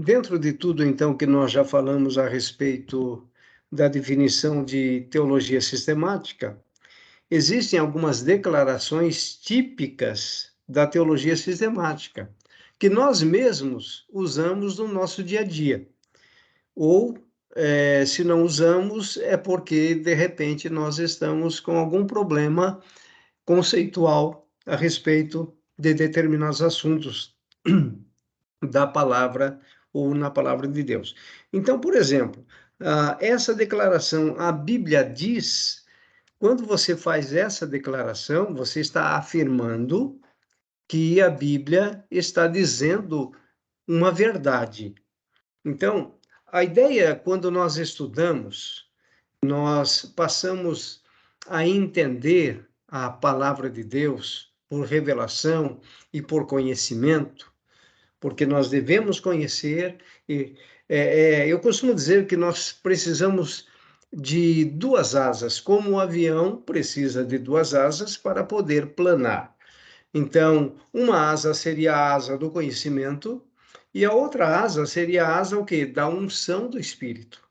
Dentro de tudo, então, que nós já falamos a respeito da definição de teologia sistemática, existem algumas declarações típicas da teologia sistemática, que nós mesmos usamos no nosso dia a dia. Ou, se não usamos, é porque, de repente, nós estamos com algum problema conceitual a respeito de determinados assuntos da palavra ou na palavra de Deus. Então, por exemplo, essa declaração, a Bíblia diz, quando você faz essa declaração, você está afirmando que a Bíblia está dizendo uma verdade. Então, a ideia, quando nós estudamos, nós passamos a entender a palavra de Deus por revelação e por conhecimento, porque nós devemos conhecer, e eu costumo dizer que nós precisamos de duas asas, como o avião precisa de duas asas para poder planar. Então, uma asa seria a asa do conhecimento, e a outra asa seria a asa o quê? Da unção do Espírito.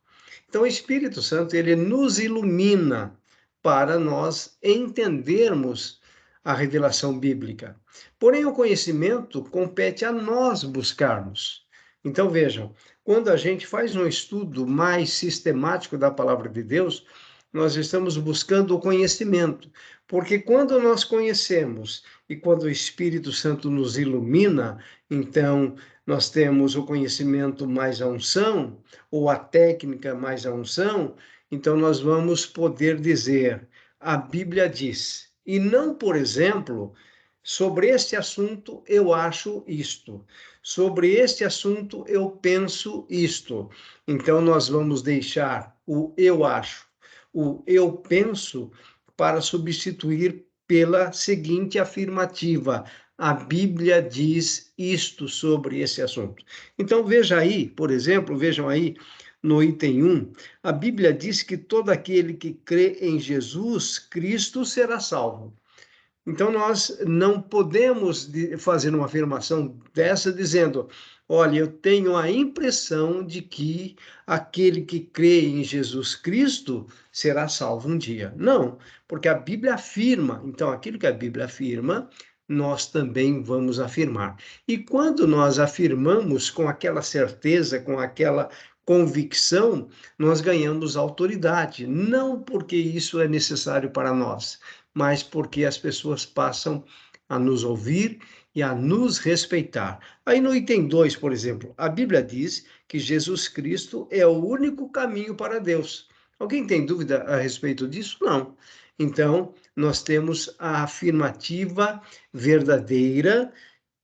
Então, o Espírito Santo, ele nos ilumina para nós entendermos a revelação bíblica. Porém, o conhecimento compete a nós buscarmos. Então, vejam, quando a gente faz um estudo mais sistemático da palavra de Deus, nós estamos buscando o conhecimento, porque quando nós conhecemos e quando o Espírito Santo nos ilumina, então nós temos o conhecimento mais a unção, ou a técnica mais a unção, então nós vamos poder dizer, a Bíblia diz, e não, por exemplo, sobre este assunto eu acho isto, sobre este assunto eu penso isto. Então nós vamos deixar o eu acho, o eu penso, para substituir pela seguinte afirmativa: a Bíblia diz isto sobre esse assunto. Então veja aí, por exemplo, vejam aí no item 1, a Bíblia diz que todo aquele que crê em Jesus Cristo será salvo. Então, nós não podemos fazer uma afirmação dessa dizendo: olha, eu tenho a impressão de que aquele que crê em Jesus Cristo será salvo um dia. Não, porque a Bíblia afirma. Então, aquilo que a Bíblia afirma, nós também vamos afirmar. E quando nós afirmamos com aquela certeza, com aquela convicção, nós ganhamos autoridade, não porque isso é necessário para nós, mas porque as pessoas passam a nos ouvir e a nos respeitar. Aí no item 2, por exemplo, a Bíblia diz que Jesus Cristo é o único caminho para Deus. Alguém tem dúvida a respeito disso? Não. Então, nós temos a afirmativa verdadeira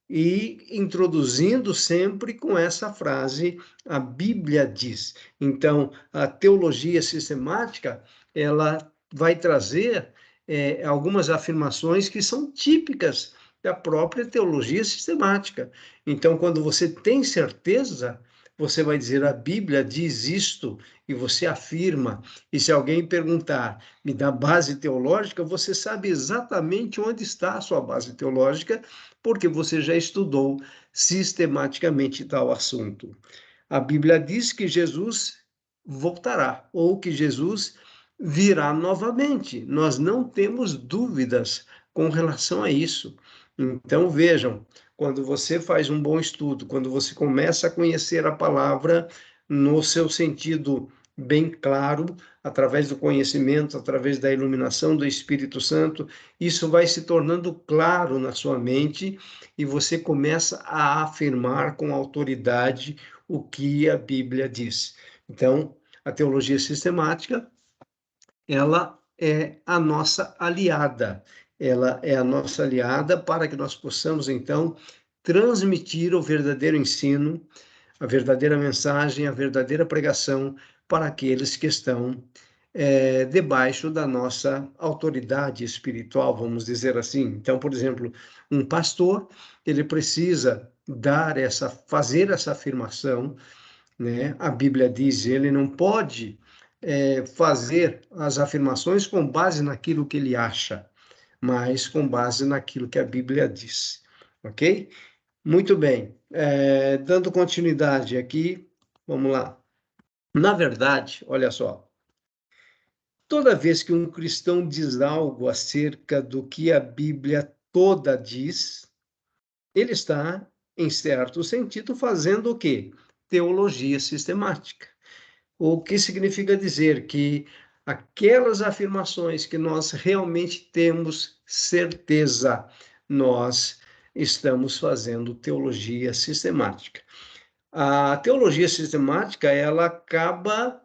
e introduzindo sempre com essa frase, a Bíblia diz. Então, a teologia sistemática, ela vai trazer algumas afirmações que são típicas da própria teologia sistemática. Então, quando você tem certeza, você vai dizer, a Bíblia diz isto, e você afirma. E se alguém perguntar, me dá base teológica, você sabe exatamente onde está a sua base teológica, porque você já estudou sistematicamente tal assunto. A Bíblia diz que Jesus voltará, ou que Jesus virá novamente. Nós não temos dúvidas com relação a isso. Então, vejam, quando você faz um bom estudo, quando você começa a conhecer a palavra no seu sentido bem claro, através do conhecimento, através da iluminação do Espírito Santo, isso vai se tornando claro na sua mente e você começa a afirmar com autoridade o que a Bíblia diz. Então, a teologia sistemática, ela é a nossa aliada. Ela é a nossa aliada para que nós possamos, então, transmitir o verdadeiro ensino, a verdadeira mensagem, a verdadeira pregação para aqueles que estão debaixo da nossa autoridade espiritual, vamos dizer assim. Então, por exemplo, um pastor, ele precisa fazer essa afirmação, né? A Bíblia diz, ele não pode fazer as afirmações com base naquilo que ele acha, mas com base naquilo que a Bíblia diz, ok? Muito bem. Dando continuidade aqui, vamos lá. Na verdade, olha só, toda vez que um cristão diz algo acerca do que a Bíblia toda diz, ele está, em certo sentido, fazendo o quê? Teologia sistemática. O que significa dizer que aquelas afirmações que nós realmente temos certeza, nós estamos fazendo teologia sistemática. A teologia sistemática, ela acaba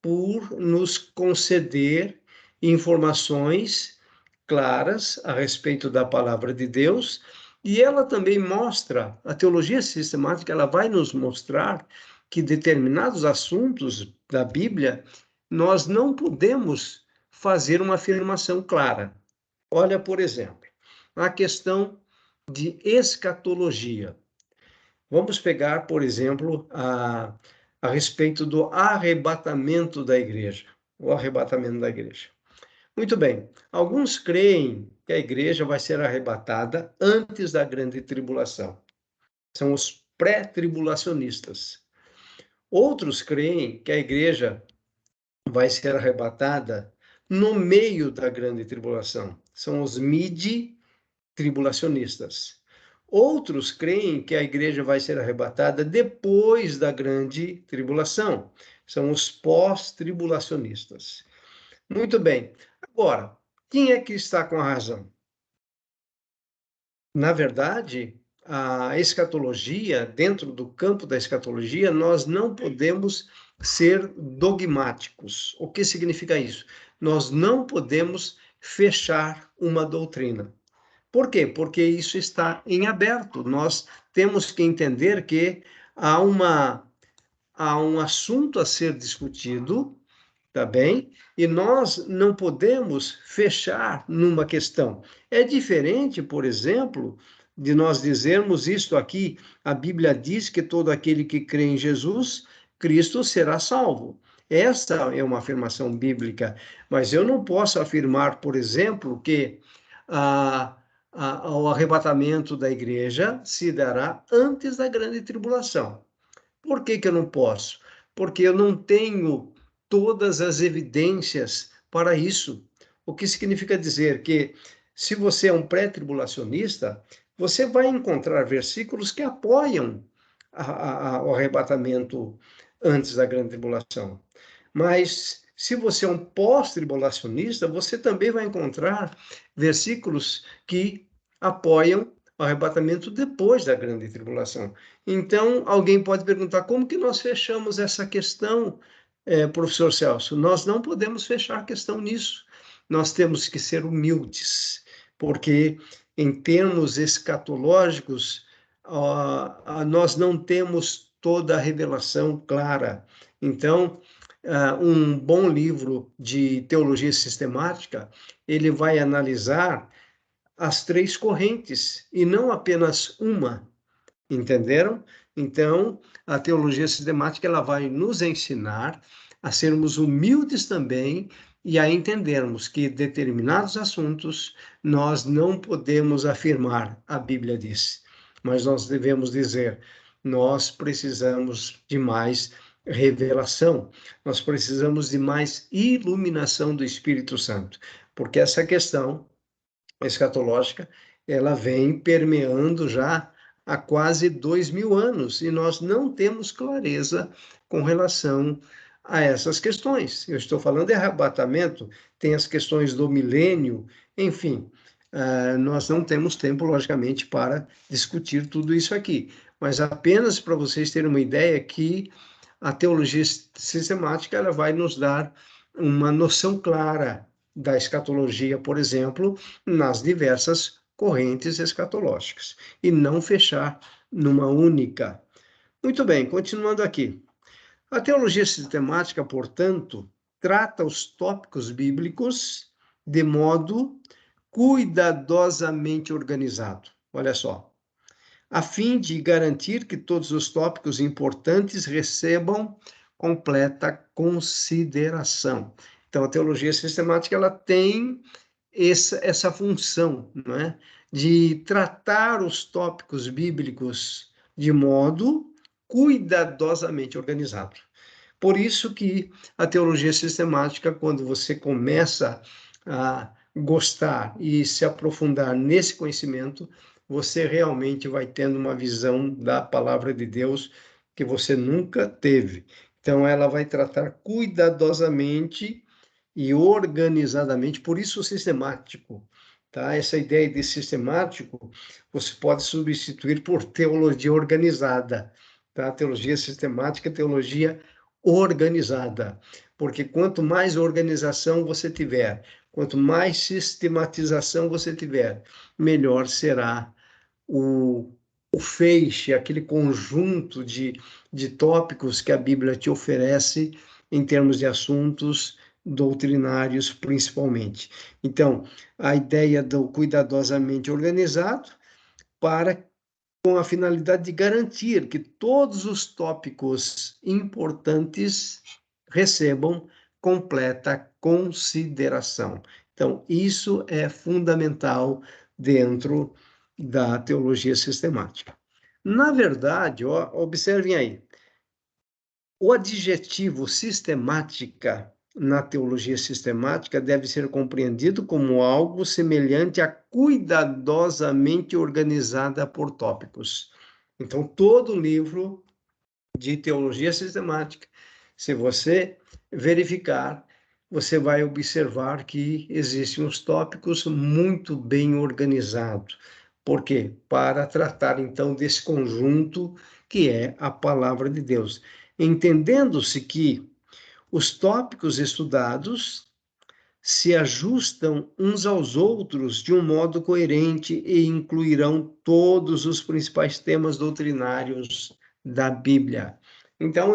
por nos conceder informações claras a respeito da palavra de Deus, e ela também mostra, a teologia sistemática, ela vai nos mostrar que determinados assuntos da Bíblia nós não podemos fazer uma afirmação clara. Olha, por exemplo, a questão de escatologia. Vamos pegar, por exemplo, a respeito do arrebatamento da igreja, o arrebatamento da igreja. Muito bem, alguns creem que a igreja vai ser arrebatada antes da grande tribulação. São os pré-tribulacionistas. Outros creem que a igreja vai ser arrebatada no meio da grande tribulação. São os midi-tribulacionistas. Outros creem que a igreja vai ser arrebatada depois da grande tribulação. São os pós-tribulacionistas. Muito bem. Agora, quem é que está com a razão? Na verdade, a escatologia, dentro do campo da escatologia, nós não podemos ser dogmáticos. O que significa isso? Nós não podemos fechar uma doutrina. Por quê? Porque isso está em aberto. Nós temos que entender que há há um assunto a ser discutido, tá bem? E nós não podemos fechar numa questão. É diferente, por exemplo, de nós dizermos isto aqui, a Bíblia diz que todo aquele que crê em Jesus, Cristo será salvo. Esta é uma afirmação bíblica, mas eu não posso afirmar, por exemplo, que o arrebatamento da igreja se dará antes da grande tribulação. Por que que eu não posso? Porque eu não tenho todas as evidências para isso. O que significa dizer que, se você é um pré-tribulacionista, você vai encontrar versículos que apoiam o arrebatamento antes da grande tribulação. Mas, se você é um pós-tribulacionista, você também vai encontrar versículos que apoiam o arrebatamento depois da grande tribulação. Então, alguém pode perguntar, como que nós fechamos essa questão, professor Celso? Nós não podemos fechar a questão nisso. Nós temos que ser humildes, porque em termos escatológicos, nós não temos toda a revelação clara. Então, um bom livro de teologia sistemática, ele vai analisar as três correntes e não apenas uma. Entenderam? Então, a teologia sistemática ela vai nos ensinar a sermos humildes também e a entendermos que determinados assuntos nós não podemos afirmar, a Bíblia diz, mas nós devemos dizer, nós precisamos de mais revelação, nós precisamos de mais iluminação do Espírito Santo, porque essa questão escatológica, ela vem permeando já há quase 2000 anos e nós não temos clareza com relação a essas questões. Eu estou falando de arrebatamento, tem as questões do milênio, enfim, nós não temos tempo, logicamente, para discutir tudo isso aqui, mas apenas para vocês terem uma ideia que a teologia sistemática ela vai nos dar uma noção clara da escatologia, por exemplo, nas diversas correntes escatológicas, e não fechar numa única. Muito bem, continuando aqui. A teologia sistemática, portanto, trata os tópicos bíblicos de modo cuidadosamente organizado. Olha só. A fim de garantir que todos os tópicos importantes recebam completa consideração. Então, a teologia sistemática ela tem essa função, não é? de tratar os tópicos bíblicos de modo cuidadosamente organizado. Por isso que a teologia sistemática, quando você começa a gostar e se aprofundar nesse conhecimento, você realmente vai tendo uma visão da palavra de Deus que você nunca teve. Então, ela vai tratar cuidadosamente e organizadamente, por isso sistemático. Tá? Essa ideia de sistemático você pode substituir por teologia organizada. Tá? Teologia sistemática, teologia organizada. Porque quanto mais organização você tiver, quanto mais sistematização você tiver, melhor será o, o feixe, aquele conjunto de tópicos que a Bíblia te oferece em termos de assuntos doutrinários, principalmente. Então, a ideia do cuidadosamente organizado para com a finalidade de garantir que todos os tópicos importantes recebam completa consideração. Então, isso é fundamental dentro da teologia sistemática. Na verdade, ó, observem aí, o adjetivo sistemática na teologia sistemática deve ser compreendido como algo semelhante a cuidadosamente organizada por tópicos. Então, todo livro de teologia sistemática, se você verificar, você vai observar que existem os tópicos muito bem organizados. Por quê? Para tratar, então, desse conjunto que é a palavra de Deus. Entendendo-se que os tópicos estudados se ajustam uns aos outros de um modo coerente e incluirão todos os principais temas doutrinários da Bíblia. Então,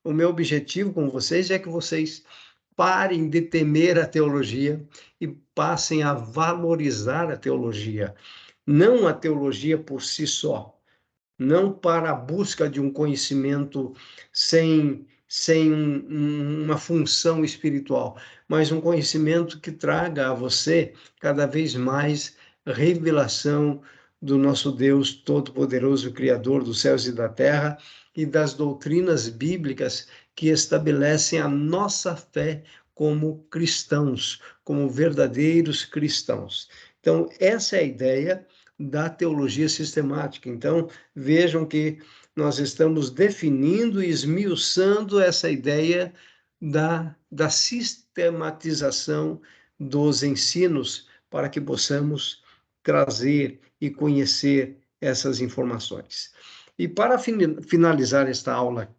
o meu objetivo com vocês é que vocês parem de temer a teologia e passem a valorizar a teologia, não a teologia por si só, não para a busca de um conhecimento sem uma função espiritual, mas um conhecimento que traga a você cada vez mais revelação do nosso Deus Todo-Poderoso, Criador dos céus e da terra, e das doutrinas bíblicas que estabelecem a nossa fé como cristãos, como verdadeiros cristãos. Então, essa é a ideia da teologia sistemática. Então, vejam que nós estamos definindo e esmiuçando essa ideia da sistematização dos ensinos para que possamos trazer e conhecer essas informações. E para finalizar esta aula,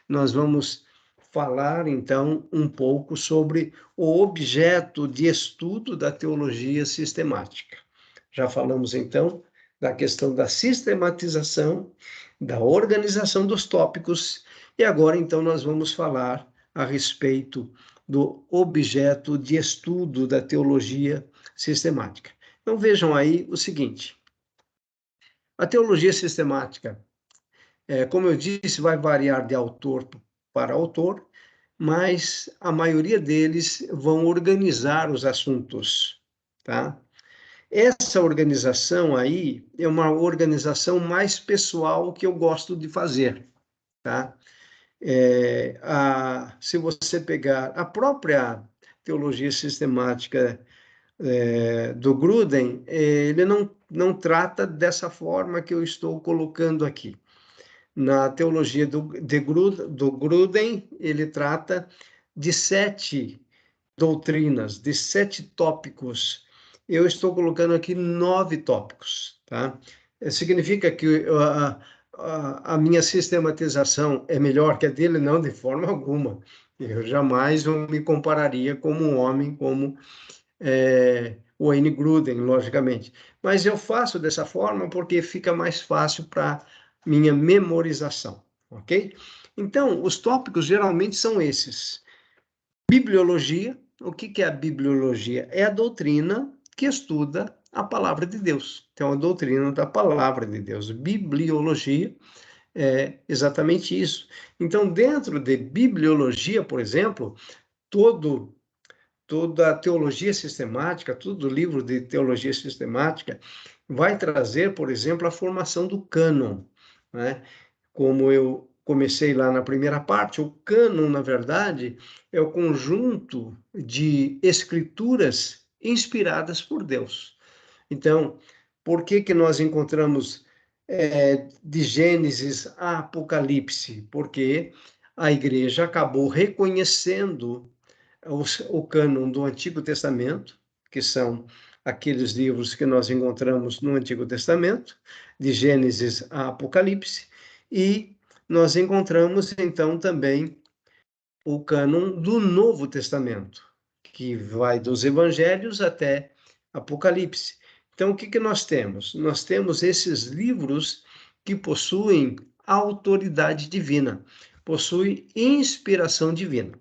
nós vamos falar, então, um pouco sobre o objeto de estudo da teologia sistemática. Já falamos, então, da questão da sistematização, da organização dos tópicos, e agora, então, nós vamos falar a respeito do objeto de estudo da teologia sistemática. Então, vejam aí o seguinte: a teologia sistemática, como eu disse, vai variar de autor para autor, mas a maioria deles vão organizar os assuntos, tá? Essa organização aí é uma organização mais pessoal que eu gosto de fazer, tá? Se você pegar a própria teologia sistemática do Gruden, ele não trata dessa forma que eu estou colocando aqui. Na teologia do Gruden, ele trata de 7 doutrinas, de 7 tópicos. Eu estou colocando aqui 9 tópicos, tá? Significa que a minha sistematização é melhor que a dele? Não, de forma alguma. Eu jamais me compararia como um homem como o Wayne Gruden, logicamente. Mas eu faço dessa forma porque fica mais fácil para minha memorização, ok? Então, os tópicos geralmente são esses. Bibliologia. O que é a bibliologia? É a doutrina que estuda a palavra de Deus. Então, a doutrina da palavra de Deus. Bibliologia é exatamente isso. Então, dentro de bibliologia, por exemplo, todo toda a teologia sistemática, todo livro de teologia sistemática, vai trazer, por exemplo, a formação do cânon, né? Como eu comecei lá na primeira parte, o cânon, na verdade, é o conjunto de escrituras inspiradas por Deus. Então, por que que nós encontramos de Gênesis a Apocalipse? Porque a igreja acabou reconhecendo o cânon do Antigo Testamento, que são aqueles livros que nós encontramos no Antigo Testamento, de Gênesis a Apocalipse, e nós encontramos então também o cânon do Novo Testamento, que vai dos Evangelhos até Apocalipse. Então, o que que nós temos? Nós temos esses livros que possuem autoridade divina, possuem inspiração divina.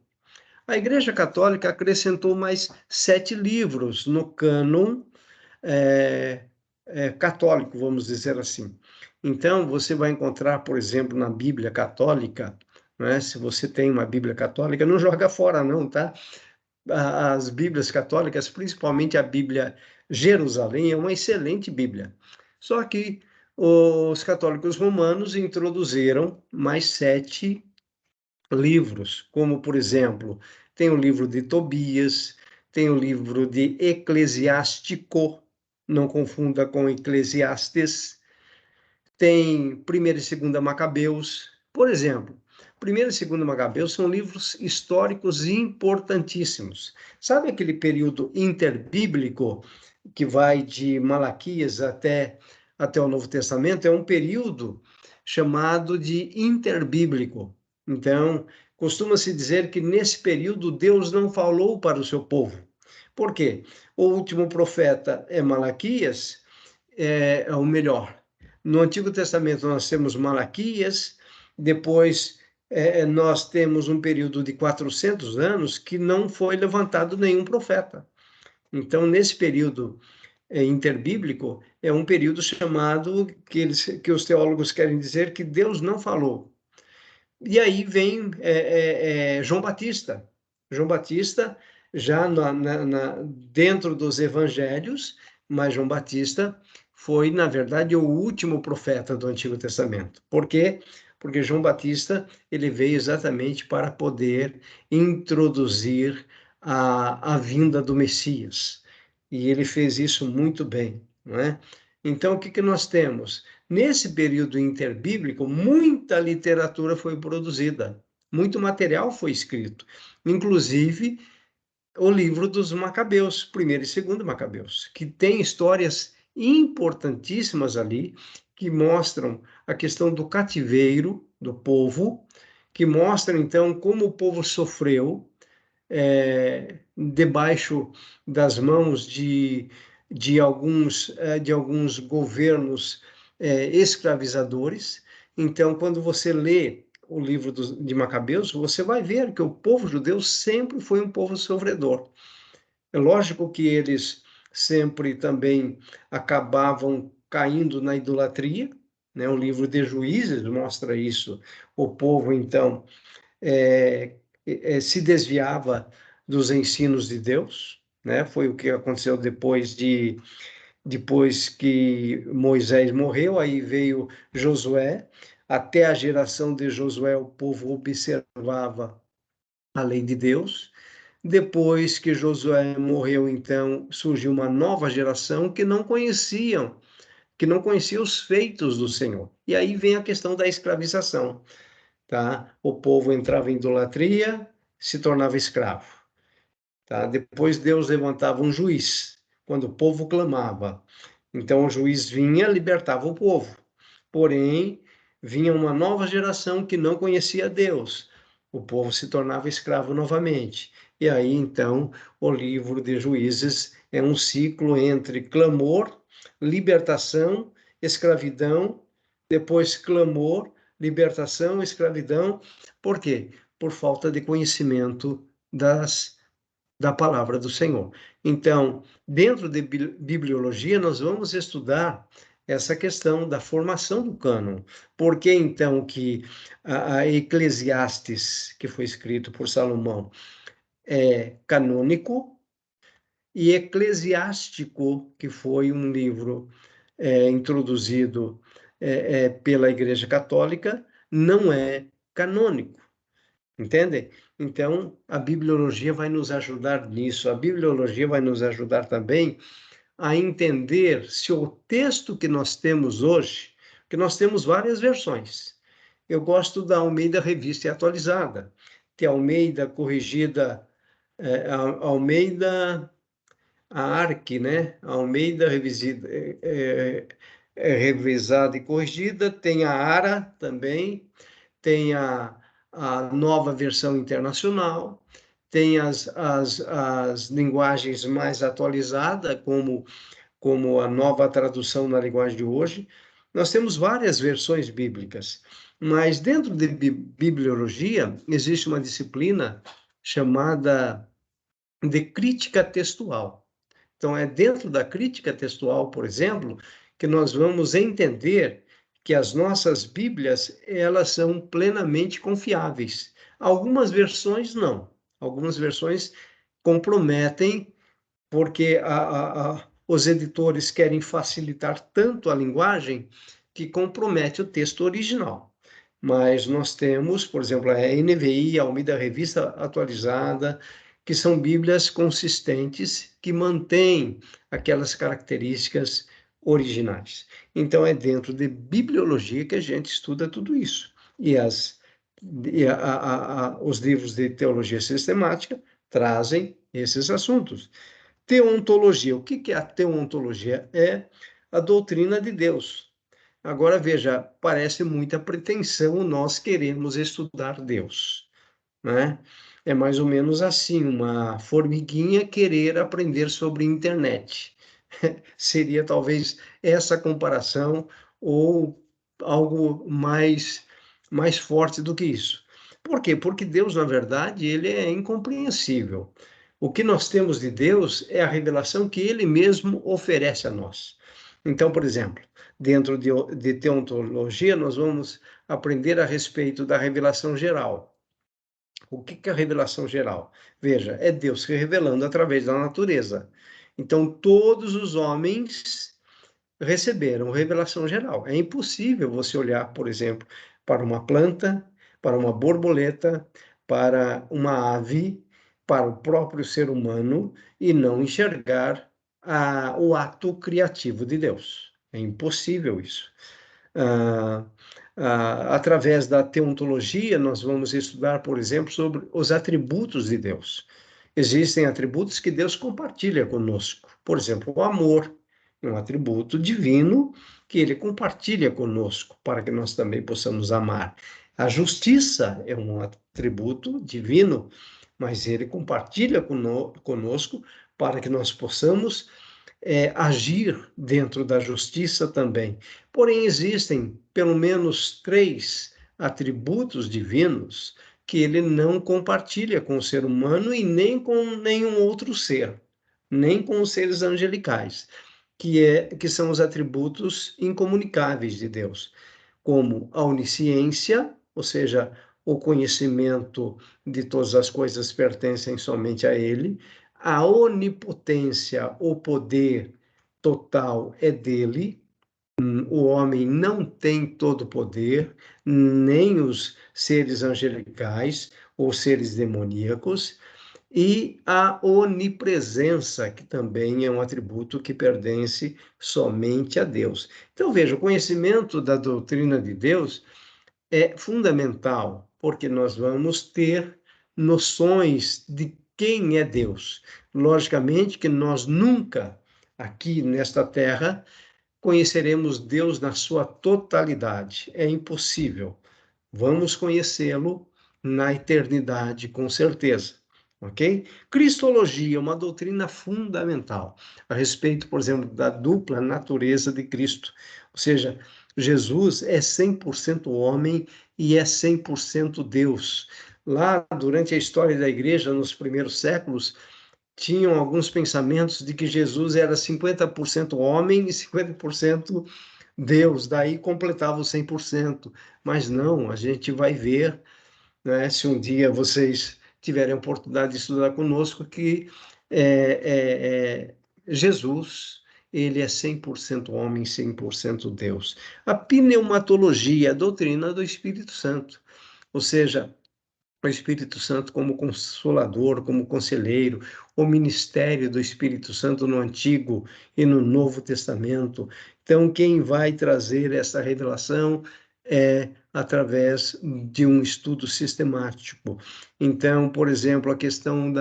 A Igreja Católica acrescentou mais 7 livros no cânon católico, vamos dizer assim. Então, você vai encontrar, por exemplo, na Bíblia Católica, né, se você tem uma Bíblia Católica, não joga fora, não, tá? As Bíblias católicas, principalmente a Bíblia Jerusalém, é uma excelente Bíblia. Só que os católicos romanos introduziram mais 7 livros, como, por exemplo, tem o livro de Tobias, tem o livro de Eclesiástico, não confunda com Eclesiastes, tem Primeira e Segunda Macabeus. Por exemplo, Primeira e Segunda Macabeus são livros históricos importantíssimos. Sabe aquele período interbíblico que vai de Malaquias até o Novo Testamento? É um período chamado de interbíblico. Então, costuma-se dizer que nesse período Deus não falou para o seu povo. Por quê? O último profeta é Malaquias, é o melhor. No Antigo Testamento nós temos Malaquias, depois nós temos um período de 400 anos que não foi levantado nenhum profeta. Então, nesse período interbíblico, é um período chamado, que os teólogos querem dizer que Deus não falou. E aí vem João Batista. João Batista, já dentro dos evangelhos, mas João Batista foi, na verdade, o último profeta do Antigo Testamento. Por quê? Porque João Batista ele veio exatamente para poder introduzir a vinda do Messias. E ele fez isso muito bem, não é? Então, o que que nós temos? Nesse período interbíblico, muita literatura foi produzida, muito material foi escrito, inclusive o livro dos Macabeus, primeiro e segundo Macabeus, que tem histórias importantíssimas ali, que mostram a questão do cativeiro do povo, que mostram, então, como o povo sofreu, debaixo das mãos de alguns governos escravizadores. Então, quando você lê o livro de Macabeus, você vai ver que o povo judeu sempre foi um povo sofredor. É lógico que eles sempre também acabavam caindo na idolatria, né? O livro de Juízes mostra isso. O povo, então, se desviava dos ensinos de Deus, né? Foi o que aconteceu depois que Moisés morreu, aí veio Josué. Até a geração de Josué, o povo observava a lei de Deus. Depois que Josué morreu, então, surgiu uma nova geração que não conhecia os feitos do Senhor. E aí vem a questão da escravização, tá? O povo entrava em idolatria, se tornava escravo, tá? Depois Deus levantava um juiz, quando o povo clamava. Então o juiz vinha, libertava o povo. Porém, vinha uma nova geração que não conhecia Deus. O povo se tornava escravo novamente. E aí, então, o livro de Juízes é um ciclo entre clamor, libertação, escravidão, depois clamor, libertação, escravidão. Por quê? Por falta de conhecimento da palavra do Senhor. Então, dentro de bibliologia, nós vamos estudar essa questão da formação do cânon. Por que, então, que a Eclesiastes, que foi escrito por Salomão, é canônico, e Eclesiástico, que foi um livro introduzido pela Igreja Católica, não é canônico, entende? Então, a bibliologia vai nos ajudar nisso. A bibliologia vai nos ajudar também a entender se o texto que nós temos hoje, que nós temos várias versões. Eu gosto da Almeida Revista e Atualizada, tem a Almeida corrigida, Almeida, a ARC, né? A Almeida revisida, revisada e corrigida, tem a ARA também, tem a nova versão internacional, tem as linguagens mais atualizadas, como a nova tradução na linguagem de hoje. Nós temos várias versões bíblicas, mas dentro de bibliologia existe uma disciplina chamada de crítica textual. Então, é dentro da crítica textual, por exemplo, que nós vamos entender que as nossas Bíblias, elas são plenamente confiáveis. Algumas versões não. Algumas versões comprometem porque os editores querem facilitar tanto a linguagem que compromete o texto original. Mas nós temos, por exemplo, a NVI, a Almeida Revista Atualizada, que são Bíblias consistentes que mantêm aquelas características originais. Então, é dentro de bibliologia que a gente estuda tudo isso. E, os livros de teologia sistemática trazem esses assuntos. Teontologia. O que é a teontologia? É a doutrina de Deus. Agora, veja, parece muita pretensão nós queremos estudar Deus, né? É mais ou menos assim, uma formiguinha querer aprender sobre internet. Seria talvez essa comparação ou algo mais forte do que isso. Por quê? Porque Deus, na verdade, ele é incompreensível. O que nós temos de Deus é a revelação que ele mesmo oferece a nós. Então, por exemplo, dentro de teontologia, nós vamos aprender a respeito da revelação geral. O que é a revelação geral? Veja, é Deus se revelando através da natureza. Então, todos os homens receberam revelação geral. É impossível você olhar, por exemplo, para uma planta, para uma borboleta, para uma ave, para o próprio ser humano e não enxergar o ato criativo de Deus. É impossível isso. Ah, através da teontologia, nós vamos estudar, por exemplo, sobre os atributos de Deus. Existem atributos que Deus compartilha conosco. Por exemplo, o amor é um atributo divino que ele compartilha conosco para que nós também possamos amar. A justiça é um atributo divino, mas ele compartilha conosco para que nós possamos agir dentro da justiça também. Porém, existem pelo menos 3 atributos divinos que ele não compartilha com o ser humano e nem com nenhum outro ser, nem com os seres angelicais, que são os atributos incomunicáveis de Deus, como a onisciência, ou seja, o conhecimento de todas as coisas pertencem somente a ele, a onipotência, o poder total é dele. O homem não tem todo o poder, nem os seres angelicais ou seres demoníacos, e a onipresença, que também é um atributo que pertence somente a Deus. Então, veja, o conhecimento da doutrina de Deus é fundamental, porque nós vamos ter noções de quem é Deus. Logicamente que nós nunca, aqui nesta terra, conheceremos Deus na sua totalidade. É impossível. Vamos conhecê-lo na eternidade, com certeza. Ok? Cristologia, uma doutrina fundamental a respeito, por exemplo, da dupla natureza de Cristo. Ou seja, Jesus é 100% homem e é 100% Deus. Lá, durante a história da igreja, nos primeiros séculos, tinham alguns pensamentos de que Jesus era 50% homem e 50% Deus, daí completava o 100%. Mas não, a gente vai ver, né, se um dia vocês tiverem a oportunidade de estudar conosco, que Jesus, ele é 100% homem, 100% Deus. A pneumatologia, a doutrina do Espírito Santo, ou seja, o Espírito Santo como consolador, como conselheiro, o ministério do Espírito Santo no Antigo e no Novo Testamento. Então, quem vai trazer essa revelação é através de um estudo sistemático. Então, por exemplo, a questão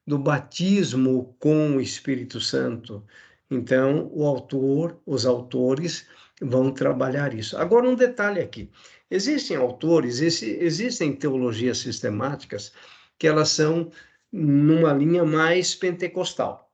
do batismo com o Espírito Santo. Então, os autores vão trabalhar isso. Agora, um detalhe aqui. Existem autores, existem teologias sistemáticas que elas são numa linha mais pentecostal.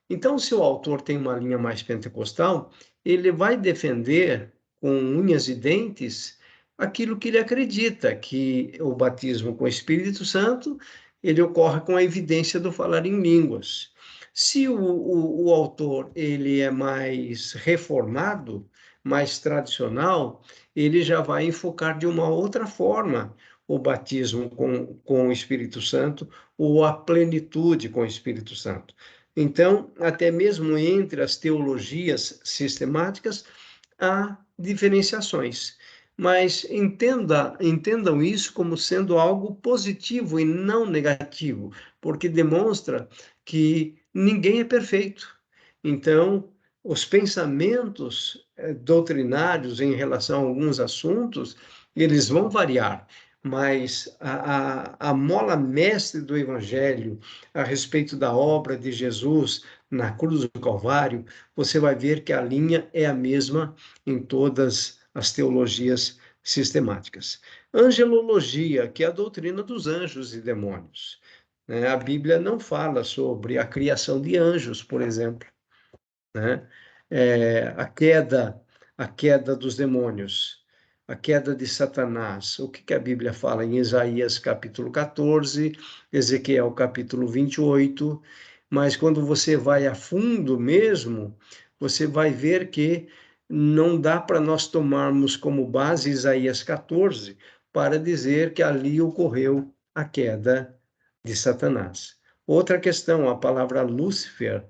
Então, se o autor tem uma linha mais pentecostal, ele vai defender com unhas e dentes aquilo que ele acredita, que o batismo com o Espírito Santo, ele ocorre com a evidência do falar em línguas. Se o autor ele é mais reformado, mais tradicional, ele já vai enfocar de uma outra forma o batismo com o Espírito Santo ou a plenitude com o Espírito Santo. Então, até mesmo entre as teologias sistemáticas, há diferenciações. Mas entendam isso como sendo algo positivo e não negativo, porque demonstra que ninguém é perfeito. Então, os pensamentos doutrinários em relação a alguns assuntos, eles vão variar, mas a mola mestre do Evangelho a respeito da obra de Jesus na cruz do Calvário, você vai ver que a linha é a mesma em todas as teologias sistemáticas. Angelologia, que é a doutrina dos anjos e demônios. A Bíblia não fala sobre a criação de anjos, por exemplo, né? A queda dos demônios, a queda de Satanás. O que a Bíblia fala em Isaías capítulo 14, Ezequiel capítulo 28, mas quando você vai a fundo mesmo, você vai ver que não dá para nós tomarmos como base Isaías 14 para dizer que ali ocorreu a queda de Satanás. Outra questão, a palavra Lúcifer,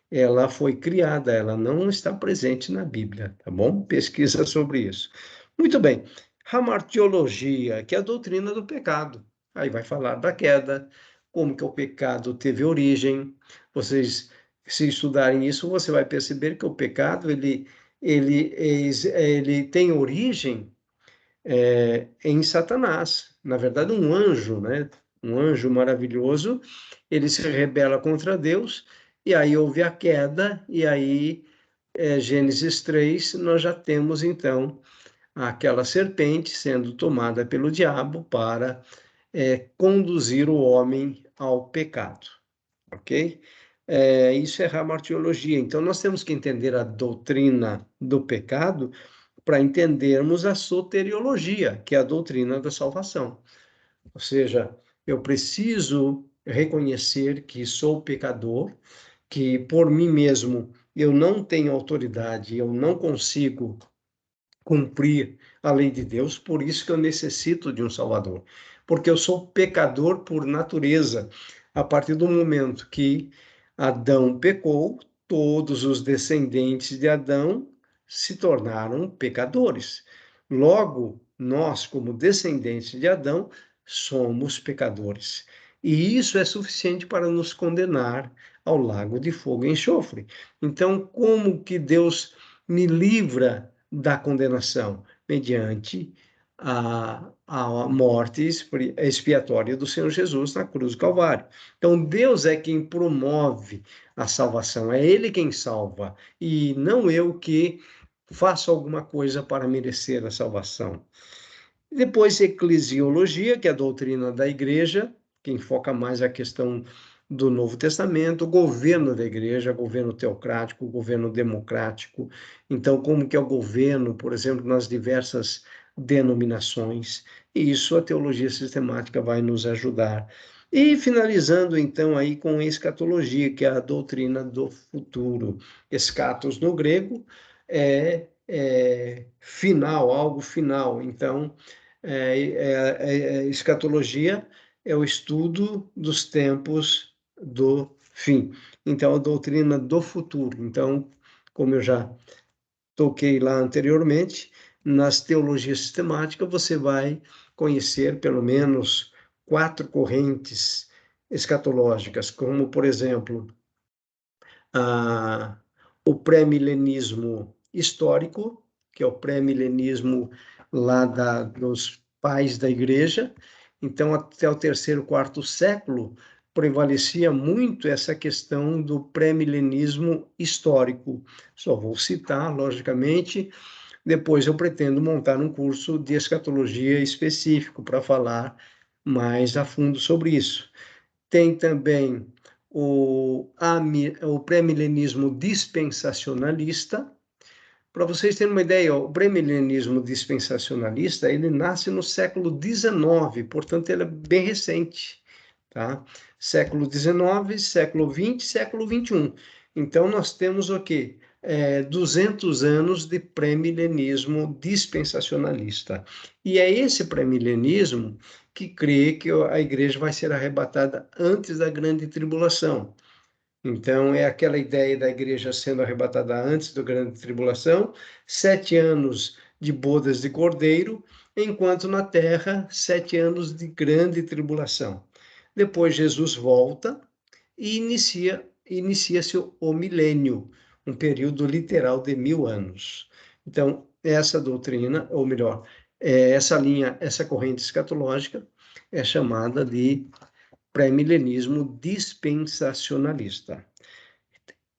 ela foi criada, ela não está presente na Bíblia, tá bom? Pesquisa sobre isso. Muito bem. Hamartiologia, que é a doutrina do pecado. Aí vai falar da queda, como que o pecado teve origem. Vocês, se estudarem isso, você vai perceber que o pecado, ele tem origem em Satanás. Na verdade, um anjo, né? Um anjo maravilhoso, ele se rebela contra Deus, e aí houve a queda, e aí, Gênesis 3, nós já temos, então, aquela serpente sendo tomada pelo diabo para conduzir o homem ao pecado, ok? Isso é hamartiologia. Então, nós temos que entender a doutrina do pecado para entendermos a soteriologia, que é a doutrina da salvação. Ou seja, eu preciso reconhecer que sou pecador, que por mim mesmo eu não tenho autoridade, eu não consigo cumprir a lei de Deus, por isso que eu necessito de um Salvador. Porque eu sou pecador por natureza. A partir do momento que Adão pecou, todos os descendentes de Adão se tornaram pecadores. Logo, nós, como descendentes de Adão, somos pecadores. E isso é suficiente para nos condenar ao lago de fogo e enxofre. Então, como que Deus me livra da condenação? Mediante a morte expiatória do Senhor Jesus na cruz do Calvário. Então, Deus é quem promove a salvação, é Ele quem salva, e não eu que faço alguma coisa para merecer a salvação. Depois, eclesiologia, que é a doutrina da igreja, que enfoca mais a questão do Novo Testamento, o governo da igreja, governo teocrático, governo democrático. Então, como que é o governo, por exemplo, nas diversas denominações. E isso a teologia sistemática vai nos ajudar. E finalizando, então, aí com escatologia, que é a doutrina do futuro. Escatos no grego é final, algo final. Então, escatologia é o estudo dos tempos do fim. Então, a doutrina do futuro. Então, como eu já toquei lá anteriormente, nas teologias sistemáticas você vai conhecer pelo menos 4 correntes escatológicas, como, por exemplo, a, o pré-milenismo histórico, que é o pré-milenismo lá dos pais da igreja. Então, até o terceiro, quarto século, prevalecia muito essa questão do pré-milenismo histórico. Só vou citar, logicamente, depois eu pretendo montar um curso de escatologia específico para falar mais a fundo sobre isso. Tem também o pré-milenismo dispensacionalista. Para vocês terem uma ideia, o pré-milenismo dispensacionalista, ele nasce no século XIX, portanto, ele é bem recente, tá? Século XIX, século XX, século XXI. Então, nós temos o quê? 200 anos de pré-milenismo dispensacionalista. E é esse pré-milenismo que crê que a igreja vai ser arrebatada antes da grande tribulação. Então, é aquela ideia da igreja sendo arrebatada antes da grande tribulação, 7 anos de bodas de cordeiro, enquanto na terra, 7 anos de grande tribulação. Depois, Jesus volta e inicia-se o milênio, um período literal de 1000 anos. Então, essa doutrina, ou melhor, essa linha, essa corrente escatológica, é chamada de pré-milenismo dispensacionalista.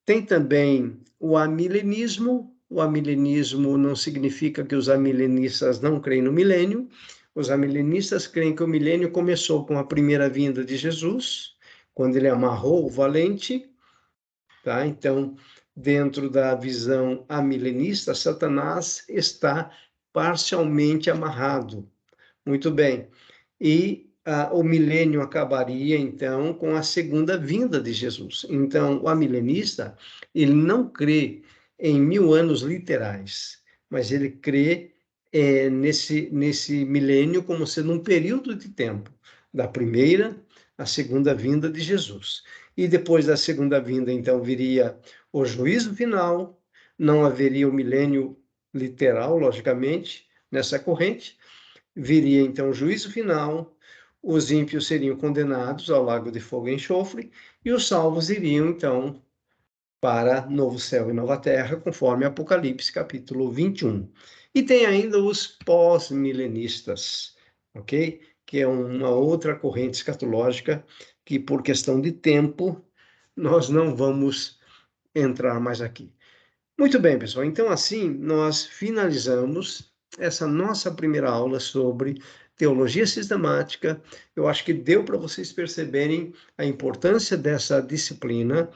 Tem também o amilenismo. O amilenismo não significa que os amilenistas não creem no milênio. Os amilenistas creem que o milênio começou com a primeira vinda de Jesus, quando ele amarrou o valente, tá? Então, dentro da visão amilenista, Satanás está parcialmente amarrado. Muito bem. E o milênio acabaria, então, com a segunda vinda de Jesus. Então, o amilenista, ele não crê em 1000 anos literais, mas ele crê nesse milênio como sendo um período de tempo, da primeira à segunda vinda de Jesus. E depois da segunda vinda, então, viria o juízo final, não haveria o milênio literal, logicamente, nessa corrente, viria então o juízo final, os ímpios seriam condenados ao lago de fogo e enxofre, e os salvos iriam então para novo céu e nova terra, conforme Apocalipse capítulo 21. E tem ainda os pós-milenistas, ok? Que é uma outra corrente escatológica que, por questão de tempo, nós não vamos entrar mais aqui. Muito bem, pessoal. Então, assim, nós finalizamos essa nossa primeira aula sobre teologia sistemática. Eu acho que deu para vocês perceberem a importância dessa disciplina,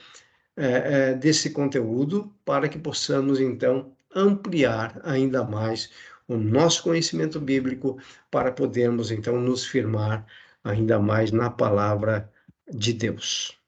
desse conteúdo, para que possamos, então, ampliar ainda mais o nosso conhecimento bíblico, para podermos, então, nos firmar ainda mais na palavra de Deus.